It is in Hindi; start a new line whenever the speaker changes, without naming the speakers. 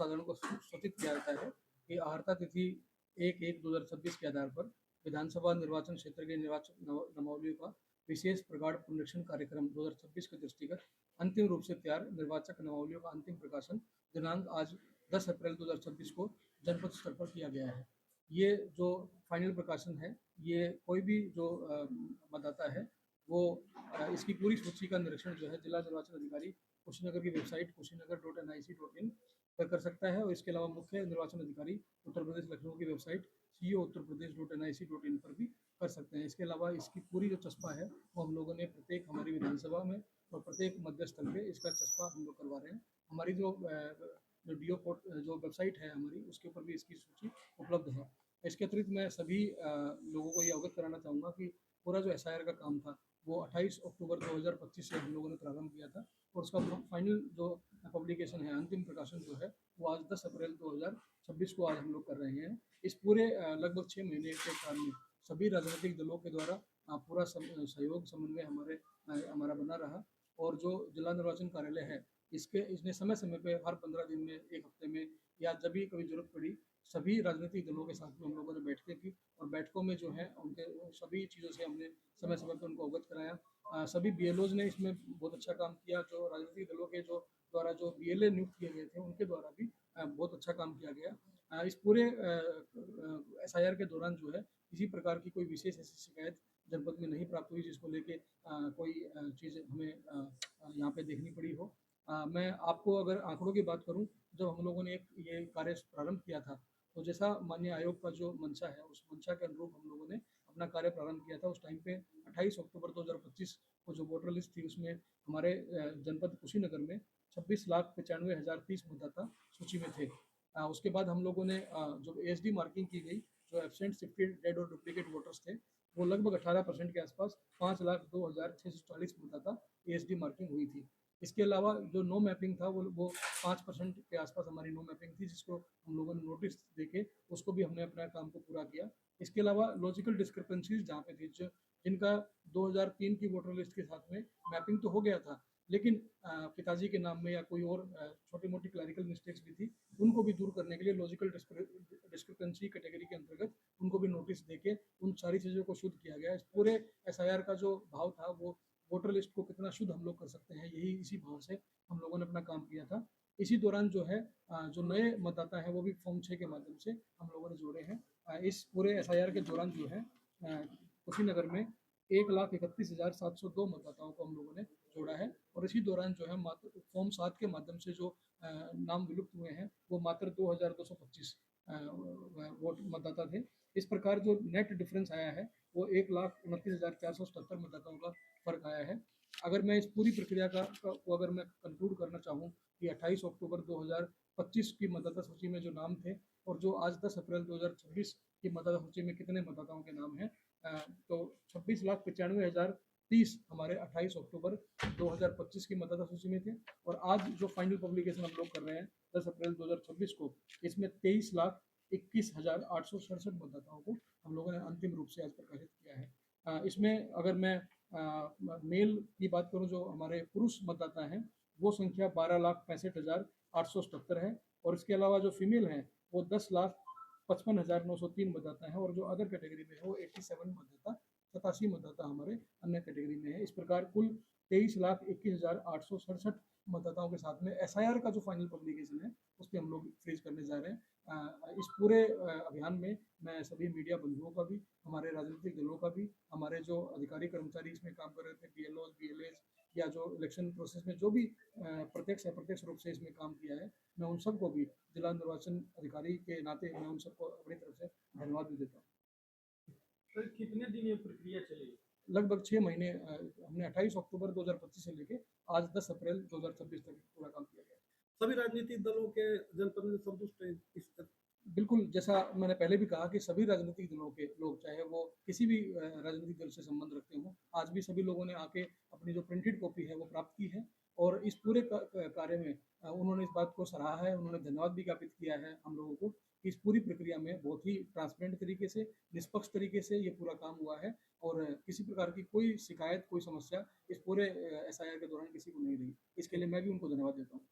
साधारण को सूचित किया जाता है कि आहर्ता तिथि 1/1/2026 के आधार पर विधानसभा निर्वाचन क्षेत्र के निर्वाचन नामावलियों का विशेष प्रगाढ़ पुनरीक्षण कार्यक्रम 2026 के दृष्टिगत अंतिम रूप से तैयार निर्वाचक नामावलियों का अंतिम प्रकाशन दिनांक आज 10 अप्रैल 2026 को जनपद स्तर पर किया गया है। ये जो फाइनल प्रकाशन है, ये कोई भी जो मतदाता है वो इसकी पूरी सूची का निरीक्षण जो है जिला निर्वाचन अधिकारी कुशीनगर की वेबसाइट kushinagar.nic.in पर कर सकता है। और इसके अलावा मुख्य निर्वाचन अधिकारी उत्तर प्रदेश लखनऊ की वेबसाइट co.uttarpradesh.nic.in पर भी कर सकते हैं। इसके अलावा इसकी पूरी जो चस्पा है वो हम लोगों ने प्रत्येक हमारी विधानसभा में और प्रत्येक मध्य स्थल पे इसका चस्पा हम लोग करवा रहे हैं। हमारी जो डीओ पोर्ट जो वेबसाइट है हमारी, उसके ऊपर भी इसकी सूची उपलब्ध है। इसके अतिरिक्त मैं सभी लोगों को ये अवगत कराना चाहूँगा कि पूरा जो एसआईआर का काम था वो 28 अक्टूबर 2025 से हम लोगों ने प्रारंभ किया था और उसका फाइनल जो पब्लिकेशन है, अंतिम प्रकाशन जो है वो आज 10 अप्रैल 2026 को आज हम लोग कर रहे हैं। इस पूरे लगभग 6 महीने के काल में सभी राजनीतिक दलों के द्वारा पूरा सहयोग समन्वय हमारा बना रहा और जो जिला निर्वाचन कार्यालय है इसने समय समय पे हर 15 दिन में, एक हफ्ते में या जब भी कभी जरूरत पड़ी सभी राजनीतिक दलों के साथ में हम लोगों ने बैठकें की और बैठकों में जो है उनके सभी चीज़ों से हमने समय समय पर उनको अवगत कराया। सभी बीएलओज ने इसमें बहुत अच्छा काम किया। जो राजनीतिक दलों के जो द्वारा जो बीएलए नियुक्त किए गए थे उनके द्वारा भी बहुत अच्छा काम किया गया। इस पूरे एसआईआर के दौरान जो है किसी प्रकार की कोई विशेष ऐसी शिकायत जनपद में नहीं प्राप्त हुई जिसको लेके कोई चीज़ हमें यहाँ पे देखनी पड़ी हो। मैं आपको अगर आंकड़ों की बात करूं, जब हम लोगों ने ये कार्य प्रारंभ किया था तो जैसा माननीय आयोग का जो मंशा है उस मंशा के अनुरूप हम लोगों ने अपना कार्य प्रारंभ किया था। उस टाइम पे 28 अक्टूबर 2025 को जो वोटर लिस्ट थी उसमें हमारे जनपद कुशीनगर में 26,95,030 मतदाता सूची में थे। उसके बाद हम लोगों ने जो एसडी मार्किंग की गई, जो एब्सेंट, शिफ्टेड, डेड और डुप्लीकेट वोटर्स थे वो लगभग 18% के आसपास 5,02,640 मतदाता एसडी मार्किंग हुई थी। इसके अलावा जो नो मैपिंग था वो 5% के आसपास हमारी नो मैपिंग थी, जिसको हम लोगों ने नोटिस देके उसको भी हमने अपना काम को पूरा किया। इसके अलावा लॉजिकल डिस्क्रिपेंसीज जहाँ पे थी, जिनका 2003 की वोटर लिस्ट के साथ में मैपिंग तो हो गया था लेकिन पिताजी के नाम में या कोई और छोटी मोटी क्लैरिकल मिस्टेक्स भी थी, उनको भी दूर करने के लिए लॉजिकल डिस्क्रिपेंसी कैटेगरी के अंतर्गत उनको भी नोटिस देके उन सारी चीज़ों को शुद्ध किया गया। इस पूरे एसआईआर का जो भाव था वो वोटर लिस्ट को कितना शुद्ध हम लोग कर सकते हैं, यही इसी भाव से हम लोगों ने अपना काम किया था। इसी दौरान जो है जो नए मतदाता हैं वो भी फॉर्म 6 के माध्यम से हम लोगों ने जोड़े हैं। इस पूरे एसआईआर के दौरान जो है कुशीनगर में 1,31,702 मतदाताओं को हम लोगों ने जोड़ा है और इसी दौरान जो है मात्र फॉर्म 7 के माध्यम से जो नाम विलुप्त हुए हैं वो मात्र 2,225 वोट मतदाता थे। इस प्रकार जो नेट डिफरेंस आया है वो 1,29,477 मतदाताओं का फर्क आया है। अगर मैं इस पूरी प्रक्रिया को अगर मैं कंक्लूड करना चाहूँ कि 28 अक्टूबर 2025 की मतदाता सूची में जो नाम थे और जो आज 10 अप्रैल 2026 की मतदाता सूची में कितने मतदाताओं के नाम हैं, तो 26,95,030 हमारे 28 अक्टूबर 2025 की मतदाता सूची में थे और आज जो फाइनल पब्लिकेशन हम लोग कर रहे हैं 10 अप्रैल 2026 को, इसमें 23,21,867 मतदाताओं को हम लोगों ने अंतिम रूप से आज प्रकाशित किया है। इसमें अगर मैं मेल की बात करूं, जो हमारे पुरुष मतदाता हैं वो संख्या 12,65,877 है और इसके अलावा जो फीमेल हैं वो 10,55,903 मतदाता हैं और जो अदर कैटेगरी में है वो 87 मतदाता हमारे अन्य कैटेगरी में है। इस प्रकार कुल 23,21,867 मतदाताओं के साथ में एसआईआर का जो फाइनल पब्लिकेशन है उस पर हम लोग फ्रीज करने जा रहे हैं। इस पूरे अभियान में मैं सभी मीडिया बंधुओं का भी, हमारे राजनीतिक दलों का भी, हमारे जो अधिकारी कर्मचारी इसमें काम कर रहे थे, बीएलओज, बीएलएज या जो इलेक्शन प्रोसेस में जो भी प्रत्यक्ष अप्रत्यक्ष रूप से इसमें काम किया है, मैं उन सबको भी जिला निर्वाचन अधिकारी के नाते मैं उन सबको अपनी तरफ से धन्यवाद भी देता हूँ।
सर कितने दिन ये प्रक्रिया चलेगी?
लगभग 6 महीने हमने 28 अक्टूबर 2025 से लेके आज 10 अप्रैल 2026 तक पूरा काम किया गया।
सभी राजनीतिक दलों के जनपद में संतुष्ट हैं इस तक?
बिल्कुल, जैसा मैंने पहले भी कहा कि सभी राजनीतिक दलों के लोग, चाहे वो किसी भी राजनीतिक दल से संबंध रखते हों, आज भी सभी लोगों ने आके अपनी जो प्रिंटेड कॉपी है वो प्राप्त की है और इस पूरे कार्य में उन्होंने इस बात को सराहा है, उन्होंने धन्यवाद भी ज्ञापित किया है हम लोगों को। इस पूरी प्रक्रिया में बहुत ही ट्रांसपेरेंट तरीके से, निष्पक्ष तरीके से ये पूरा काम हुआ है और किसी प्रकार की कोई शिकायत, कोई समस्या इस पूरे एसआईआर के दौरान किसी को नहीं रही। इसके लिए मैं भी उनको धन्यवाद देता हूँ।